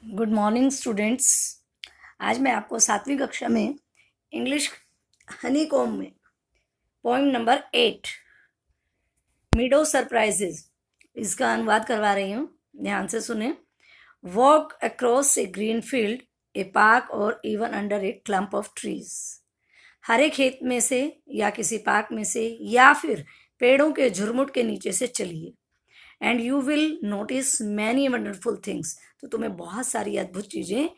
Good morning students. आज मैं आपको 7वीं कक्षा में इंग्लिश हनीकॉम्ब में पोएम नंबर 8 मीडो सरप्राइजेज इसका अनुवाद करवा रही हूँ। ध्यान से सुने। Walk across a green field, a park और even under a clump of trees. हरे खेत में से या किसी पार्क में से या फिर पेड़ों के झुरमुट के नीचे से चलिए। And you will notice many wonderful things, तो तुम्हें बहुत सारी अद्भुत चीज़ें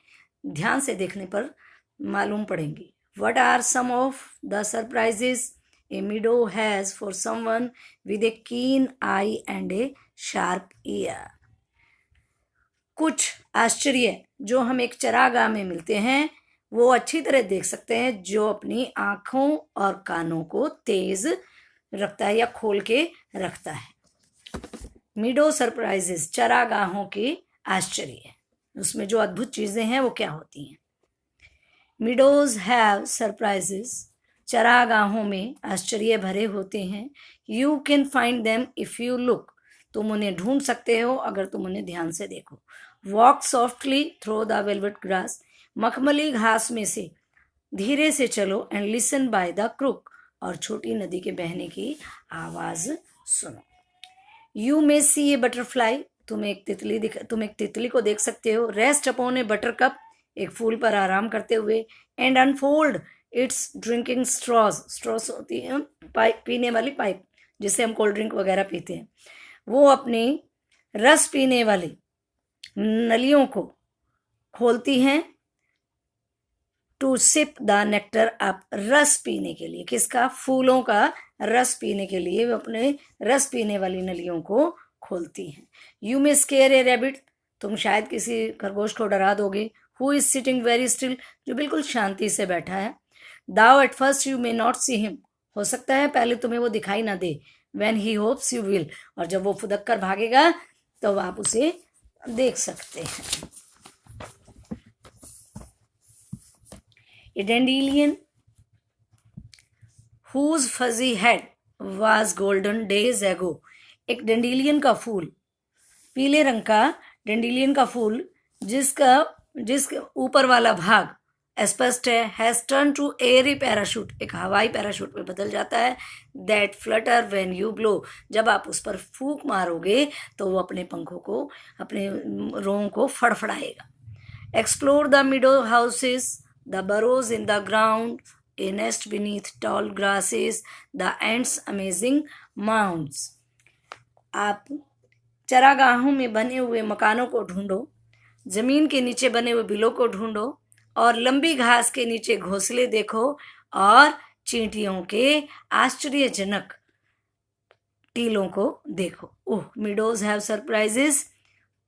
ध्यान से देखने पर मालूम पड़ेंगी। What are some of the surprises a meadow has for someone with a keen eye and a sharp ear. कुछ आश्चर्य जो हम एक चरागाह में मिलते हैं वो अच्छी तरह देख सकते हैं जो अपनी आँखों और कानों को तेज रखता है या खोल के रखता है। मीडो सरप्राइजेस चरागाहों के आश्चर्य, उसमें जो अद्भुत चीज़ें हैं वो क्या होती हैं। मीडोज हैव सरप्राइजेस, चरागाहों में आश्चर्य भरे होते हैं। You can find them if you look, तुम उन्हें ढूंढ सकते हो अगर तुम उन्हें ध्यान से देखो। Walk softly through the velvet grass, मखमली घास में से धीरे से चलो। And listen by the crook, और छोटी नदी के बहने की आवाज़ सुनो। You may C A butterfly, तुम एक तितली को देख सकते हो। रेस्ट अपॉन ए बटरकप, एक फूल पर आराम करते हुए। And unfold it's drinking straws, straws होती है पाइप, पीने वाली पाइप जिससे हम कोल्ड ड्रिंक वगैरह पीते हैं। वो अपनी रस पीने वाली नलियों को खोलती हैं। To sip the nectar up, रस पीने के लिए। किसका? फूलों का रस पीने के लिए वो अपने रस पीने वाली नलियों को खोलती हैं। You may scare a rabbit, तुम शायद किसी खरगोश को डरा दोगे। Who is sitting very still, जो बिल्कुल शांति से बैठा है। Though at first you may not see him, हो सकता है पहले तुम्हें वो दिखाई ना दे। When he hopes you will, और जब वो फुदक कर भागेगा तो आप उसे देख सकते हैं। A dandelion whose fuzzy head was golden days ago, एक डेंडिलियन का फूल, पीले रंग का डेंडिलियन का फूल जिसके ऊपर वाला भाग स्पष्ट है। Has turn to airy parachute, एक हवाई पैराशूट में बदल जाता है। That flutter when you blow, जब आप उस पर फूंक मारोगे तो वो अपने पंखों को, अपने रोंग को फड़फड़ाएगा। Explore the meadow houses, the burrows in the ground, a nest beneath tall grasses, the ants amazing mounds। आप चरागाहों में बने हुए मकानों को ढूंढो, जमीन के नीचे बने हुए बिलों को ढूंढो, और लंबी घास के नीचे घोंसले देखो, और चींटियों के आश्चर्यजनक टीलों को देखो। ओह, मीडोज हैव सरप्राइजेस,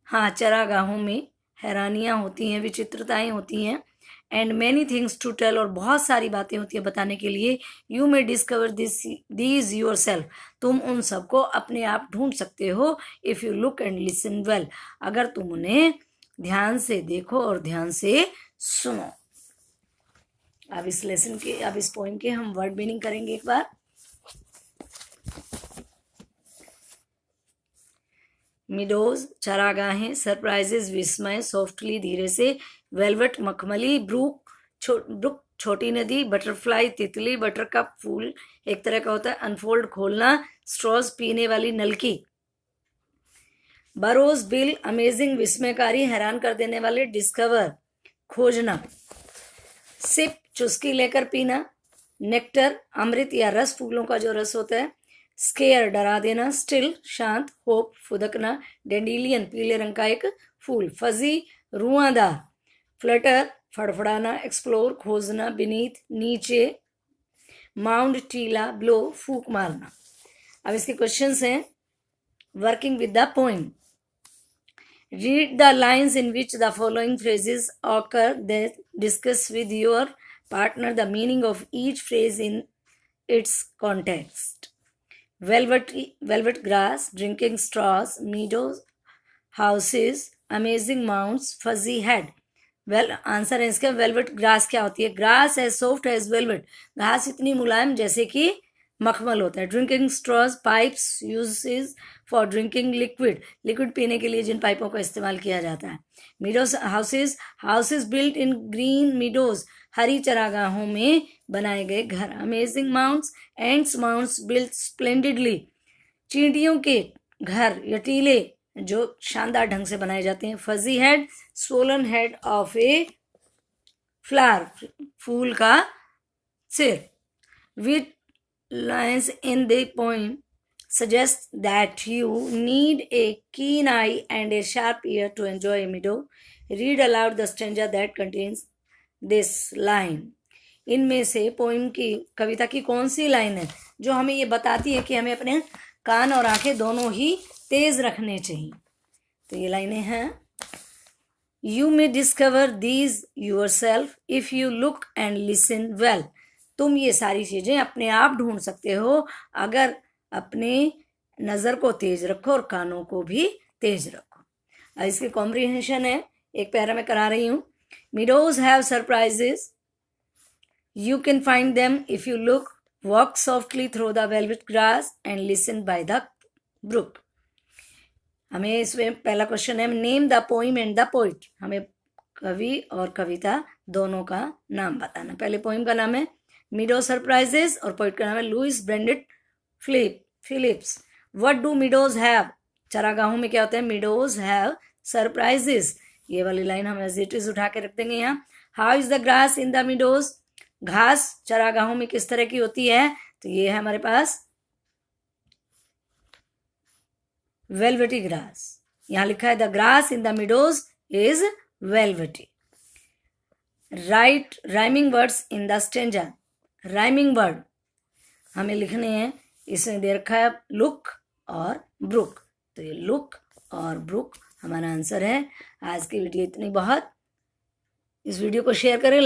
हाँ चरागाहों में हैरानियाँ होती हैं, विचित्रताएं होती हैं। And many things to tell, और बहुत सारी बातें होती हैं बताने के लिए। You may discover these yourself, तुम उन सबको अपने आप ढूंढ सकते हो। If you look and listen well, अगर तुम उन्हें ध्यान से देखो और ध्यान से सुनो। अब इस पोएम के हम वर्ड मीनिंग करेंगे एक बार। मिडोज चरागाहें, सरप्राइजेज विस्मय, सॉफ्टली धीरे से, वेलवेट मखमली, ब्रुक छोटी नदी, बटरफ्लाई तितली, बटरकप फूल एक तरह का होता है, अनफोल्ड खोलना, स्ट्रॉज पीने वाली नलकी, बरोज बिल अमेजिंग विस्मयकारी हैरान कर देने वाले, डिस्कवर खोजना, सिप चुस्की लेकर पीना, नेक्टर अमृत या रस, फूलों का जो रस होता है, स्केयर डरा देना, स्टिल शांत, होप फुदकना, डेंडिलियन पीले रंग का एक फूल, फजी रुआंदार, फ्लटर फड़फड़ाना, एक्सप्लोर खोजना, बीनीथ नीचे, माउंड टीला, ब्लो फूक मारना। अब इसके क्वेश्चंस हैं। Working with the poem, read the lines in which the following phrases occur, then discuss with your partner the meaning of each phrase in its context. Velvet grass, drinking straws, meadows, houses, amazing mounds, fuzzy head। Answer है इसका velvet grass क्या होती है? Grass as soft as velvet, घास इतनी मुलायम जैसे कि मखमल होता है। Drinking straws, pipes uses for drinking liquid, liquid पीने के लिए जिन पाइपों का इस्तेमाल किया जाता है। Meadows houses, houses built in green meadows, हरी चरागाहों में बनाए गए घर। Amazing mounds, ants mounds built splendidly, चींटियों के घर या टीले जो शानदार ढंग से बनाए जाते हैं। Fuzzy head, swollen head of a flower, फूल का सिर। With lines in the poem suggest that you need a keen eye and a sharp ear to enjoy a meadow. Read aloud the stanza that contains this line. इनमें से poem की, कविता की कौन सी line है जो हमें ये बताती है कि हमें अपने कान और आंखें दोनों ही तेज रखने चाहिए? तो ये लाइनें हैं, You may discover these yourself if you look and listen well. तुम ये सारी चीज़ें अपने आप ढूंढ सकते हो अगर अपने नज़र को तेज रखो और कानों को भी तेज रखो। इसकी कॉम्प्रिहेंशन है, एक पैरा में करा रही हूँ। Meadows have surprises, you can find them if you look, walk softly through the velvet grass and listen by the brook. हमें इसमें पहला क्वेश्चन है, name the poem and the poet, हमें कवि और कविता दोनों का नाम बताना। पहले पोइम का नाम है मीडो सरप्राइजेस और पोइट का नाम है Louis Brendet Phillips. What do meadows have, चरागाहों में क्या होता है? Meadows have surprises. ये वाली लाइन हम एज इट इज उठा के रख देंगे यहाँ। How is the grass in the meadows, घास चरागाहों में किस तरह की होती है? तो ये है हमारे पास वेलवेटी ग्रास। यहाँ लिखा है the grass in the meadows is velvety. Right rhyming words in the stanza, rhyming word हमें लिखने हैं, इसमें दे रखा है लुक और ब्रुक, तो ये लुक और ब्रुक हमारा आंसर है। आज की वीडियो इतनी बहुत, इस वीडियो को शेयर करें।